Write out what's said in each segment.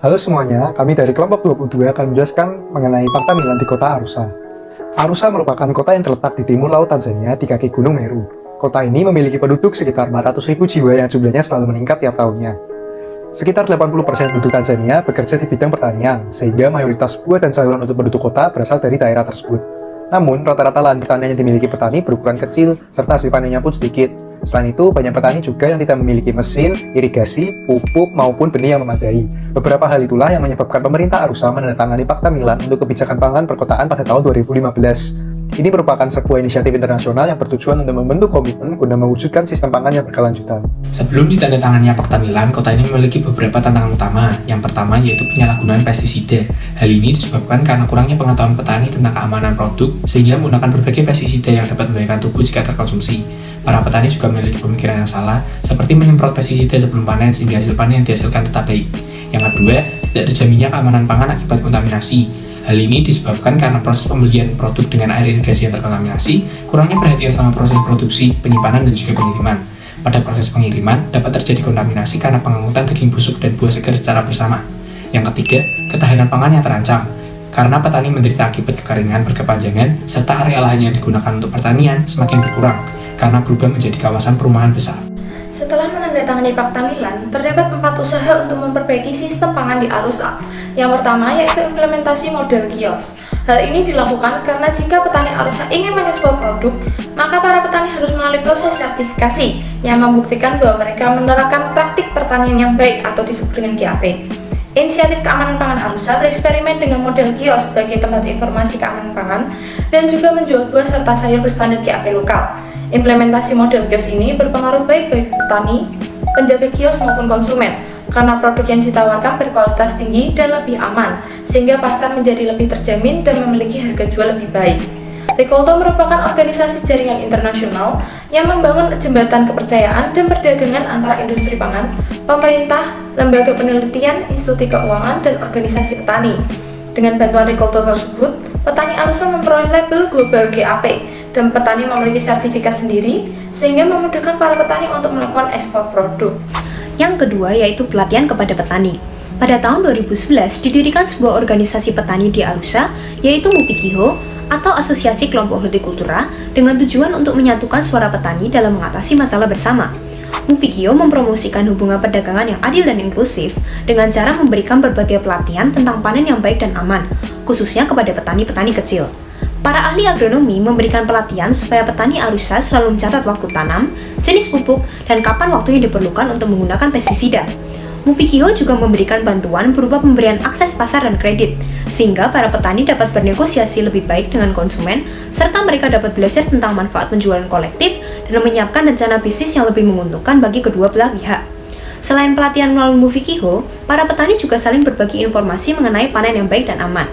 Halo semuanya, kami dari kelompok 22 akan menjelaskan mengenai Fakta Milan di kota Arusha. Arusha merupakan kota yang terletak di timur laut Tanzania di kaki Gunung Meru. Kota ini memiliki penduduk sekitar 400.000 jiwa yang jumlahnya selalu meningkat tiap tahunnya. Sekitar 80% penduduk Tanzania bekerja di bidang pertanian, sehingga mayoritas buah dan sayuran untuk penduduk kota berasal dari daerah tersebut. Namun, rata-rata lahan pertanian yang dimiliki petani berukuran kecil, serta hasil panennya pun sedikit. Selain itu, banyak petani juga yang tidak memiliki mesin, irigasi, pupuk, maupun benih yang memadai. Beberapa hal itulah yang menyebabkan pemerintah Arusha menandatangani Fakta Milan untuk kebijakan pangan perkotaan pada tahun 2015. Ini merupakan sebuah inisiatif internasional yang bertujuan untuk membentuk komitmen guna mewujudkan sistem pangan yang berkelanjutan. Sebelum ditandatangannya Fakta Milan, kota ini memiliki beberapa tantangan utama. Yang pertama yaitu penyalahgunaan pestisida. Hal ini disebabkan karena kurangnya pengetahuan petani tentang keamanan produk, sehingga menggunakan berbagai pestisida yang dapat membahayakan tubuh jika terkonsumsi. Para petani juga memiliki pemikiran yang salah, seperti menyemprot pestisida sebelum panen sehingga hasil panen yang dihasilkan tetap baik. Yang kedua, tidak terjaminnya keamanan pangan akibat kontaminasi. Hal ini disebabkan karena proses pembelian produk dengan air irigasi yang terkontaminasi, kurangnya perhatian sama proses produksi, penyimpanan, dan juga pengiriman. Pada proses pengiriman, dapat terjadi kontaminasi karena pengangkutan daging busuk dan buah segar secara bersama. Yang ketiga, ketahanan pangan yang terancam. Karena petani menderita akibat kekeringan berkepanjangan, serta area lahan yang digunakan untuk pertanian semakin berkurang, karena berubah menjadi kawasan perumahan besar. Setelah menandatangani Fakta Milan, terdapat 4 usaha untuk memperbaiki sistem pangan di Arusha. Yang pertama yaitu implementasi model kios. Hal ini dilakukan karena jika petani Arusha ingin mengekspor produk, maka para petani harus melalui proses sertifikasi yang membuktikan bahwa mereka menerapkan praktik pertanian yang baik atau disebut dengan GAP. Inisiatif Keamanan Pangan Arusha bereksperimen dengan model kios sebagai tempat informasi keamanan pangan dan juga menjual buah serta sayur berstandar GAP lokal. Implementasi model kios ini berpengaruh baik bagi petani, penjaga kios maupun konsumen, karena produk yang ditawarkan berkualitas tinggi dan lebih aman, sehingga pasar menjadi lebih terjamin dan memiliki harga jual lebih baik. Rikolto merupakan organisasi jaringan internasional yang membangun jembatan kepercayaan dan perdagangan antara industri pangan, pemerintah, lembaga penelitian, institusi keuangan, dan organisasi petani. Dengan bantuan Rikolto tersebut, petani Arusha memperoleh label global GAP, dan petani memiliki sertifikat sendiri, sehingga memudahkan para petani untuk melakukan ekspor produk. Yang kedua yaitu pelatihan kepada petani. Pada tahun 2011 didirikan sebuah organisasi petani di Arusha, yaitu Mufikiho atau Asosiasi Kelompok Hortikultura, dengan tujuan untuk menyatukan suara petani dalam mengatasi masalah bersama. Mufikiho mempromosikan hubungan perdagangan yang adil dan inklusif dengan cara memberikan berbagai pelatihan tentang panen yang baik dan aman, khususnya kepada petani-petani kecil. Para ahli agronomi memberikan pelatihan supaya petani Arusha selalu mencatat waktu tanam, jenis pupuk, dan kapan waktu yang diperlukan untuk menggunakan pestisida. Mufikiho juga memberikan bantuan berupa pemberian akses pasar dan kredit, sehingga para petani dapat bernegosiasi lebih baik dengan konsumen, serta mereka dapat belajar tentang manfaat penjualan kolektif dan menyiapkan rencana bisnis yang lebih menguntungkan bagi kedua belah pihak. Selain pelatihan melalui Mufikiho, para petani juga saling berbagi informasi mengenai panen yang baik dan aman.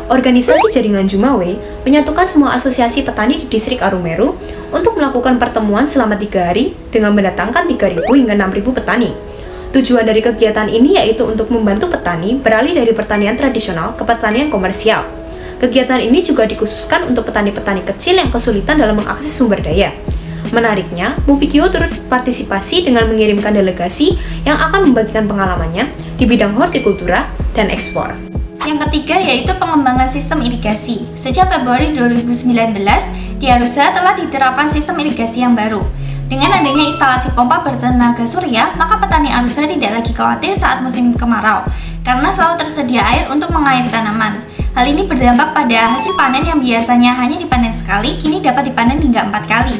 Organisasi Jaringan Jumawe menyatukan semua asosiasi petani di distrik Arumeru untuk melakukan pertemuan selama 3 hari dengan mendatangkan 3.000 hingga 6.000 petani. Tujuan dari kegiatan ini yaitu untuk membantu petani beralih dari pertanian tradisional ke pertanian komersial. Kegiatan ini juga dikhususkan untuk petani-petani kecil yang kesulitan dalam mengakses sumber daya. Menariknya, Mufikiho turut partisipasi dengan mengirimkan delegasi yang akan membagikan pengalamannya di bidang hortikultura dan ekspor. Yang ketiga yaitu pengembangan sistem irigasi. Sejak Februari 2019, di Arusha telah diterapkan sistem irigasi yang baru. Dengan adanya instalasi pompa bertenaga surya, maka petani Arusha tidak lagi khawatir saat musim kemarau, karena selalu tersedia air untuk mengairi tanaman. Hal ini berdampak pada hasil panen yang biasanya hanya dipanen sekali, kini dapat dipanen hingga 4 kali.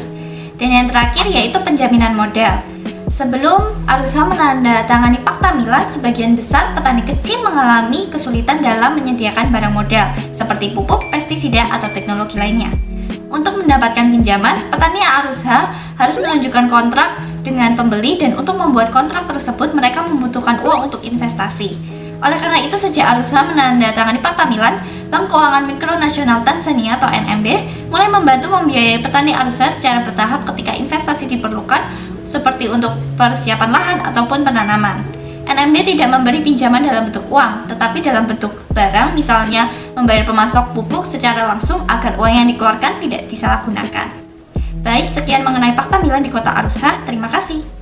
Dan yang terakhir yaitu penjaminan modal. Sebelum Arusha menandatangani Fakta Milan, sebagian besar petani kecil mengalami kesulitan dalam menyediakan barang modal seperti pupuk, pestisida, atau teknologi lainnya. Untuk mendapatkan pinjaman, petani Arusha harus menunjukkan kontrak dengan pembeli, dan untuk membuat kontrak tersebut mereka membutuhkan uang untuk investasi. Oleh karena itu, sejak Arusha menandatangani Fakta Milan, Bank Keuangan Mikro Nasional Tanzania atau NMB mulai membantu membiayai petani Arusha secara bertahap ketika investasi diperlukan, seperti untuk persiapan lahan ataupun penanaman. NMB tidak memberi pinjaman dalam bentuk uang, tetapi dalam bentuk barang, misalnya membayar pemasok pupuk secara langsung agar uang yang dikeluarkan tidak disalahgunakan. Baik, sekian mengenai Fakta Milan di kota Arusha. Terima kasih.